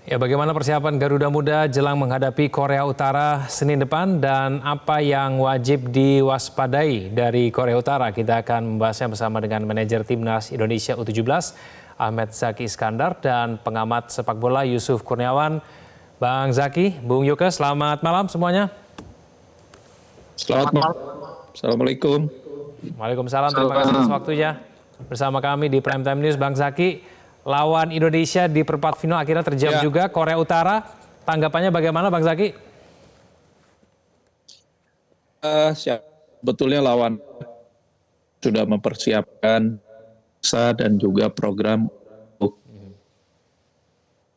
Ya, bagaimana persiapan Garuda Muda jelang menghadapi Korea Utara Senin depan dan apa yang wajib diwaspadai dari Korea Utara? Kita akan membahasnya bersama dengan manajer Timnas Indonesia U17 Ahmed Zaki Iskandar dan pengamat sepak bola Yusuf Kurniawan. Bang Zaki, Bung Yuke, selamat malam semuanya. Selamat malam. Assalamualaikum. Waalaikumsalam, terima kasih atas waktunya. Bersama kami di Prime Time News, Bang Zaki. Lawan Indonesia di perempat final akhirnya terjawab juga Korea Utara. Tanggapannya bagaimana Bang Zaki? Sebetulnya lawan sudah mempersiapkan dan juga program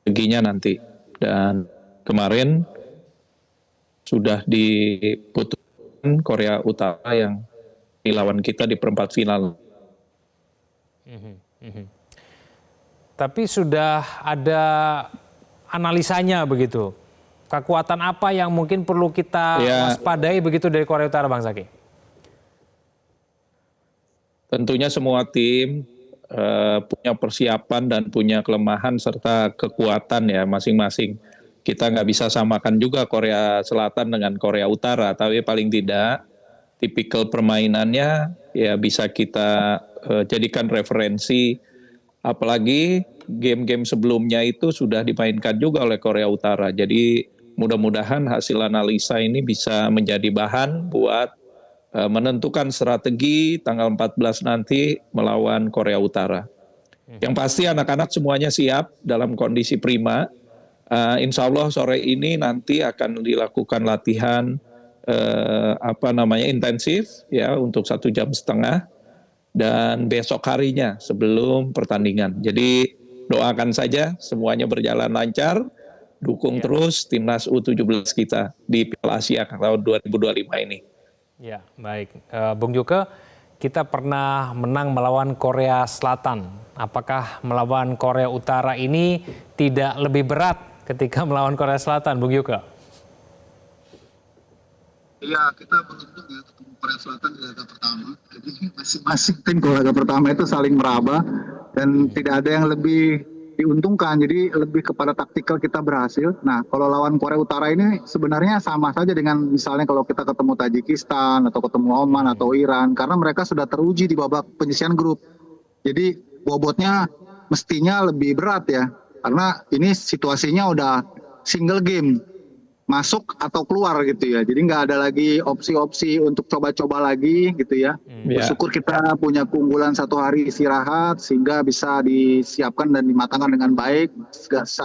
baginya nanti. Dan kemarin sudah diputuskan Korea Utara yang lawan kita di perempat final. Tapi sudah ada analisanya begitu. Kekuatan apa yang mungkin perlu kita waspadai begitu dari Korea Utara, Bang Zaki? Tentunya semua tim punya persiapan dan punya kelemahan serta kekuatan ya masing-masing. Kita nggak bisa samakan juga Korea Selatan dengan Korea Utara, tapi paling tidak tipikal permainannya ya bisa kita jadikan referensi. Apalagi game-game sebelumnya itu sudah dimainkan juga oleh Korea Utara. Jadi mudah-mudahan hasil analisa ini bisa menjadi bahan buat menentukan strategi tanggal 14 nanti melawan Korea Utara. Yang pasti anak-anak semuanya siap dalam kondisi prima. Insya Allah sore ini nanti akan dilakukan latihan intensif ya untuk 1,5 jam. Dan besok harinya sebelum pertandingan. Jadi doakan saja semuanya berjalan lancar, dukung terus Timnas U17 kita di Piala Asia tahun 2025 ini. Ya, baik. Bung Yuke, kita pernah menang melawan Korea Selatan. Apakah melawan Korea Utara ini tidak lebih berat ketika melawan Korea Selatan, Bung Yuke? Iya, kita beruntung ya ketemu Korea Selatan di laga pertama. Jadi masing-masing tim di laga pertama itu saling meraba dan tidak ada yang lebih diuntungkan. Jadi lebih kepada taktikal kita berhasil. Nah, kalau lawan Korea Utara ini sebenarnya sama saja dengan misalnya kalau kita ketemu Tajikistan atau ketemu Oman atau Iran, karena mereka sudah teruji di babak penyisihan grup. Jadi bobotnya mestinya lebih berat ya, karena ini situasinya udah single game. Masuk atau keluar gitu ya, jadi nggak ada lagi opsi-opsi untuk coba-coba lagi gitu ya. Bersyukur kita punya keunggulan 1 hari istirahat sehingga bisa disiapkan dan dimatangkan dengan baik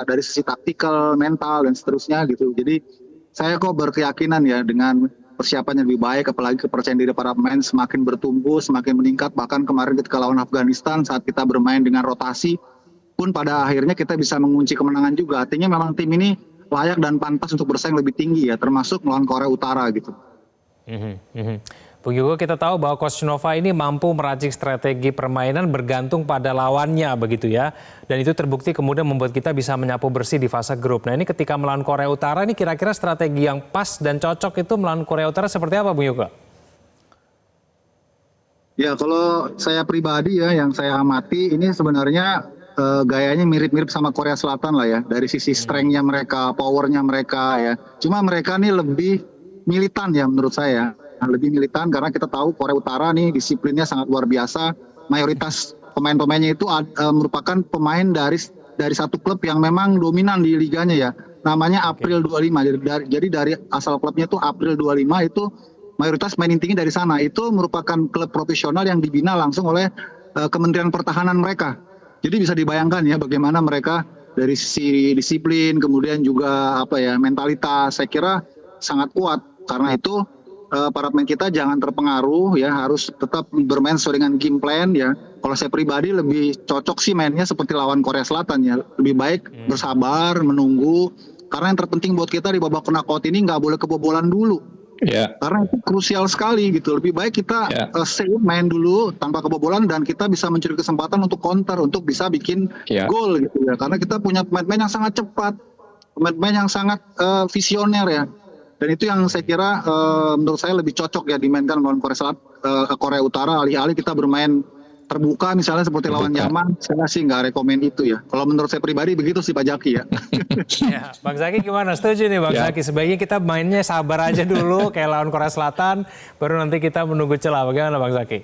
dari sisi taktikal, mental dan seterusnya gitu. Jadi saya kok berkeyakinan ya dengan persiapan yang lebih baik, apalagi kepercayaan diri para pemain semakin bertumbuh, semakin meningkat. Bahkan kemarin ketika lawan Afghanistan saat kita bermain dengan rotasi pun pada akhirnya kita bisa mengunci kemenangan juga. Artinya memang tim ini layak dan pantas untuk bersaing lebih tinggi ya, termasuk melawan Korea Utara gitu. Bung Yuke, kita tahu bahwa Coach Nova ini mampu meracik strategi permainan bergantung pada lawannya begitu ya. Dan itu terbukti kemudian membuat kita bisa menyapu bersih di fase grup. Nah ini ketika melawan Korea Utara ini kira-kira strategi yang pas dan cocok itu melawan Korea Utara seperti apa, Bung Yuke? Ya kalau saya pribadi ya yang saya amati ini sebenarnya gayanya mirip-mirip sama Korea Selatan lah ya, dari sisi strength-nya mereka, powernya mereka ya. Cuma mereka nih lebih militan ya menurut saya, lebih militan karena kita tahu Korea Utara nih disiplinnya sangat luar biasa. Mayoritas pemain-pemainnya itu merupakan pemain dari satu klub yang memang dominan di liganya ya, namanya April 25. Jadi dari asal klubnya itu April 25 itu mayoritas pemain intinya dari sana. Itu merupakan klub profesional yang dibina langsung oleh Kementerian Pertahanan mereka. Jadi bisa dibayangkan ya bagaimana mereka dari sisi disiplin, kemudian juga mentalitas, saya kira sangat kuat. Karena itu para pemain kita jangan terpengaruh ya, harus tetap bermain sesuai dengan game plan ya. Kalau saya pribadi lebih cocok sih mainnya seperti lawan Korea Selatan ya, lebih baik bersabar, menunggu. Karena yang terpenting buat kita di babak knockout ini nggak boleh kebobolan dulu. Karena itu krusial sekali gitu. Lebih baik kita main dulu tanpa kebobolan dan kita bisa mencuri kesempatan untuk counter, untuk bisa bikin gol gitu ya. Karena kita punya pemain-pemain yang sangat cepat, pemain-pemain yang sangat visioner ya. Dan itu yang saya kira menurut saya lebih cocok ya dimainkan melawan Korea Utara. Alih-alih kita bermain terbuka misalnya seperti lawan Terbuka. Yaman, saya sih nggak rekomen itu ya. Kalau menurut saya pribadi begitu sih Pak Jaki ya. Ya, Bang Zaki gimana? Setuju nih Bang Ya. Zaki. Sebaiknya kita mainnya sabar aja dulu kayak lawan Korea Selatan, baru nanti kita menunggu celah. Bagaimana Bang Zaki?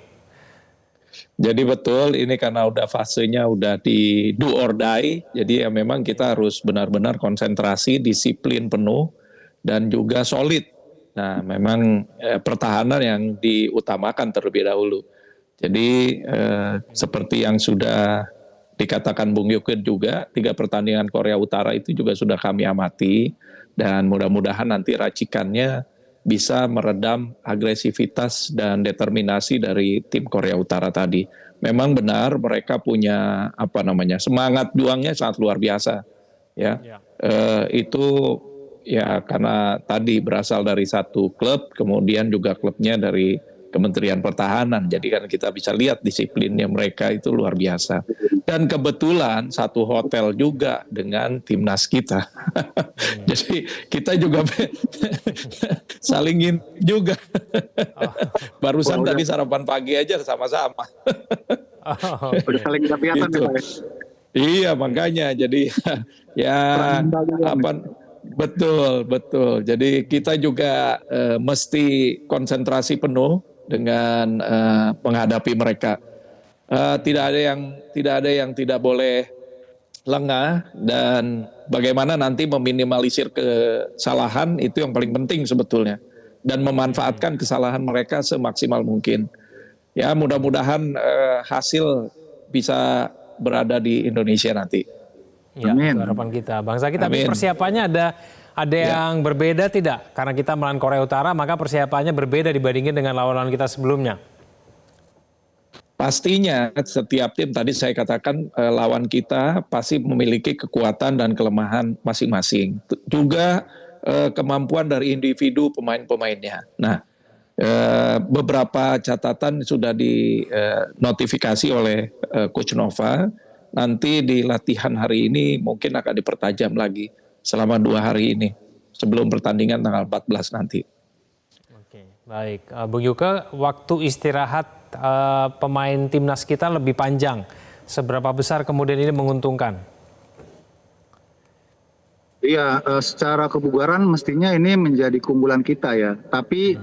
Jadi betul ini karena udah fasenya udah di do or die, jadi ya memang kita harus benar-benar konsentrasi, disiplin penuh dan juga solid. Nah, memang pertahanan yang diutamakan terlebih dahulu. Jadi seperti yang sudah dikatakan Bung Yukin juga, 3 pertandingan Korea Utara itu juga sudah kami amati dan mudah-mudahan nanti racikannya bisa meredam agresivitas dan determinasi dari tim Korea Utara tadi. Memang benar mereka punya semangat juangnya sangat luar biasa, ya. Itu ya karena tadi berasal dari satu klub, kemudian juga klubnya dari Kementerian Pertahanan. Jadi kan kita bisa lihat disiplinnya mereka itu luar biasa. Dan kebetulan satu hotel juga dengan timnas kita. Jadi kita juga salingin juga. Barusan tadi sarapan pagi aja sama-sama. Udah saling kelihatan Gitu. ya Pak. Iya makanya jadi ya betul. Jadi kita juga mesti konsentrasi penuh dengan menghadapi mereka. Tidak ada yang tidak boleh lengah dan bagaimana nanti meminimalisir kesalahan itu yang paling penting sebetulnya dan memanfaatkan kesalahan mereka semaksimal mungkin. Ya mudah-mudahan hasil bisa berada di Indonesia nanti. Ya, Amin. itu harapan kita. Bang Zaki, tapi Amin. persiapannya ada yang berbeda tidak? Karena kita melawan Korea Utara, maka persiapannya berbeda dibandingin dengan lawan-lawan kita sebelumnya. Pastinya setiap tim tadi saya katakan lawan kita pasti memiliki kekuatan dan kelemahan masing-masing. Juga kemampuan dari individu pemain-pemainnya. Nah, beberapa catatan sudah dinotifikasi oleh Coach Nova. Nanti di latihan hari ini mungkin akan dipertajam lagi selama 2 hari ini sebelum pertandingan tanggal 14 nanti. Oke, baik. Bung Yuke, waktu istirahat pemain timnas kita lebih panjang. Seberapa besar kemudian ini menguntungkan? Iya, secara kebugaran mestinya ini menjadi keunggulan kita ya. Tapi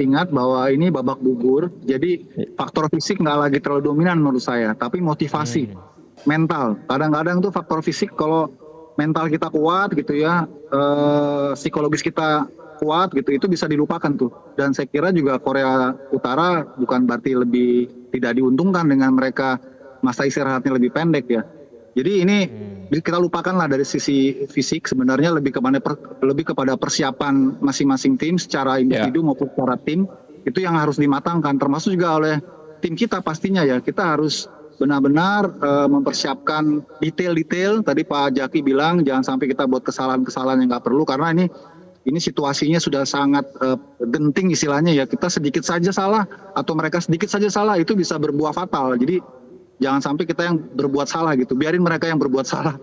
ingat bahwa ini babak gugur, jadi faktor fisik nggak lagi terlalu dominan menurut saya. Tapi motivasi, mental. Kadang-kadang tuh faktor fisik kalau mental kita kuat gitu ya, psikologis kita kuat gitu, itu bisa dilupakan tuh. Dan saya kira juga Korea Utara bukan berarti lebih tidak diuntungkan dengan mereka masa istirahatnya lebih pendek ya. Jadi ini kita lupakanlah dari sisi fisik, sebenarnya lebih kepada persiapan masing-masing tim secara individu maupun secara tim, itu yang harus dimatangkan, termasuk juga oleh tim kita pastinya ya. Kita harus benar-benar mempersiapkan detail-detail. Tadi Pak Jaki bilang jangan sampai kita buat kesalahan-kesalahan yang nggak perlu, karena ini situasinya sudah sangat genting istilahnya ya. Kita sedikit saja salah atau mereka sedikit saja salah itu bisa berbuah fatal. Jadi jangan sampai kita yang berbuat salah gitu, biarin mereka yang berbuat salah.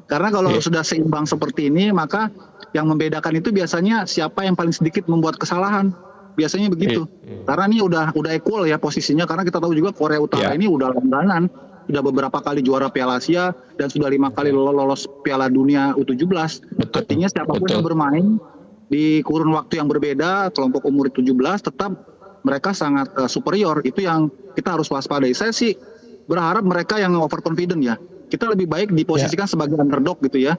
Karena kalau sudah seimbang seperti ini, maka yang membedakan itu biasanya siapa yang paling sedikit membuat kesalahan. Biasanya begitu. Karena ini udah equal ya posisinya, karena kita tahu juga Korea Utara ini udah langganan, sudah beberapa kali juara Piala Asia dan sudah 5 kali lolos Piala Dunia U17. Artinya siapapun yang bermain di kurun waktu yang berbeda, kelompok umur 17 tetap mereka sangat superior. Itu yang kita harus waspadai. Saya sih berharap mereka yang overconfident ya. Kita lebih baik diposisikan sebagai underdog gitu ya.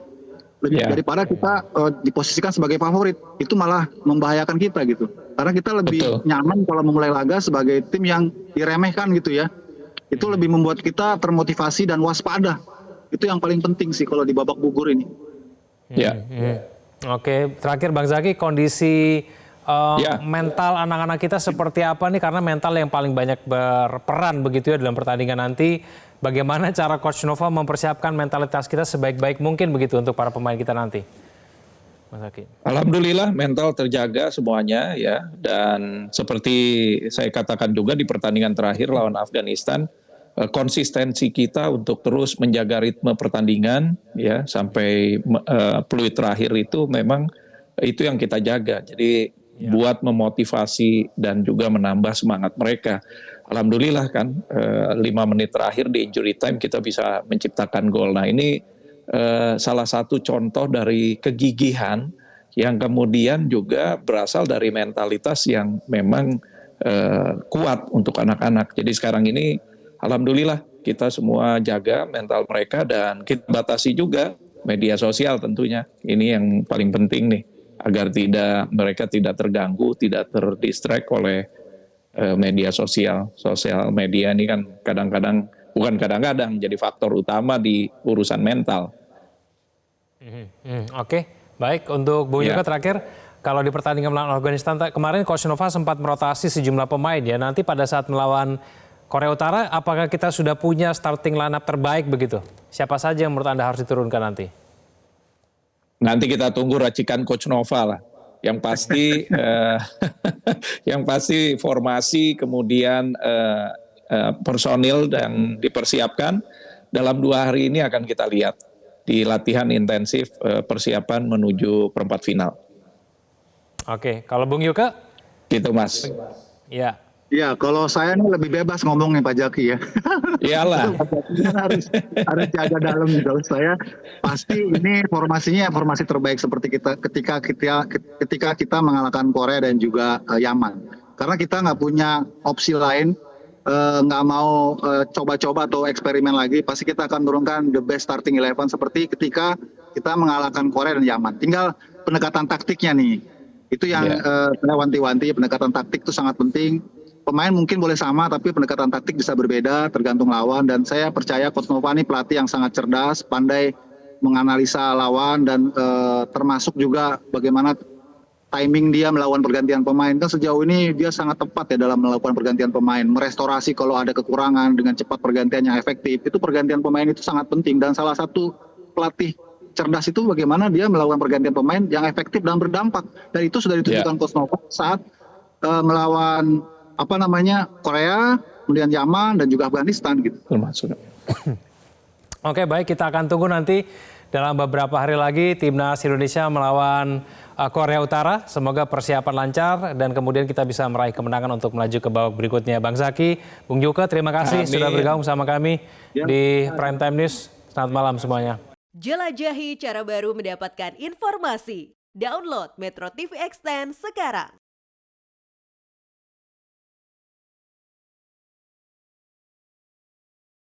Lebih daripada kita diposisikan sebagai favorit. Itu malah membahayakan kita gitu. Karena kita lebih nyaman kalau memulai laga sebagai tim yang diremehkan gitu ya. Itu lebih membuat kita termotivasi dan waspada. Itu yang paling penting sih kalau di babak gugur ini. Oke, terakhir Bang Zaki, kondisi mental anak-anak kita seperti apa nih? Karena mental yang paling banyak berperan begitu ya dalam pertandingan nanti. Bagaimana cara Coach Nova mempersiapkan mentalitas kita sebaik-baik mungkin begitu untuk para pemain kita nanti? Mas Zaki. Alhamdulillah mental terjaga semuanya ya. Dan seperti saya katakan juga di pertandingan terakhir lawan Afghanistan, konsistensi kita untuk terus menjaga ritme pertandingan ya sampai peluit terakhir itu memang itu yang kita jaga. Jadi buat memotivasi dan juga menambah semangat mereka. alhamdulillah kan 5 menit terakhir di injury time kita bisa menciptakan gol. Nah ini salah satu contoh dari kegigihan yang kemudian juga berasal dari mentalitas yang memang kuat untuk anak-anak. Jadi sekarang ini alhamdulillah kita semua jaga mental mereka dan kita batasi juga media sosial tentunya. Ini yang paling penting nih, agar mereka tidak terganggu, tidak terdistract oleh media sosial. Sosial media ini kan bukan kadang-kadang jadi faktor utama di urusan mental. Oke, baik. Untuk Bung Yoga terakhir, kalau di pertandingan melawan Afghanistan kemarin Coach Nova sempat merotasi sejumlah pemain ya. Nanti pada saat melawan Korea Utara, apakah kita sudah punya starting lineup terbaik begitu? Siapa saja yang menurut Anda harus diturunkan nanti? Nanti kita tunggu racikan Coach Nova lah. Yang pasti, yang pasti formasi, kemudian personil yang dipersiapkan dalam 2 hari ini akan kita lihat di latihan intensif persiapan menuju perempat final. Oke, kalau Bung Yuka? Gitu Mas. Ya. Ya, kalau saya ini lebih bebas ngomong nih Pak Jaki ya. Iyalah. harus jaga dalam gitu. Saya pasti ini formasinya formasi terbaik seperti ketika kita mengalahkan Korea dan juga Yaman. Karena kita nggak punya opsi lain, nggak mau coba-coba atau eksperimen lagi. Pasti kita akan turunkan the best starting 11 seperti ketika kita mengalahkan Korea dan Yaman. Tinggal pendekatan taktiknya nih. Itu yang saya wanti-wanti, pendekatan taktik itu sangat penting. Pemain mungkin boleh sama, tapi pendekatan taktik bisa berbeda tergantung lawan. Dan saya percaya Coach Nova ini pelatih yang sangat cerdas, pandai menganalisa lawan dan termasuk juga bagaimana timing dia melakukan pergantian pemain. Kan sejauh ini dia sangat tepat ya dalam melakukan pergantian pemain, merestorasi kalau ada kekurangan dengan cepat pergantian yang efektif. Itu pergantian pemain itu sangat penting dan salah satu pelatih cerdas itu bagaimana dia melakukan pergantian pemain yang efektif dan berdampak. Dan itu sudah ditunjukkan Coach Nova saat melawan Korea, kemudian Yaman dan juga Afghanistan gitu. Termasuk. Oke, baik, kita akan tunggu nanti dalam beberapa hari lagi Timnas Indonesia melawan Korea Utara. Semoga persiapan lancar dan kemudian kita bisa meraih kemenangan untuk melaju ke babak berikutnya. Bang Zaki, Bung Yuka, terima kasih sudah bergabung sama kami di Prime Time News. Selamat malam semuanya. Jelajahi cara baru mendapatkan informasi. Download Metro TV Extend sekarang.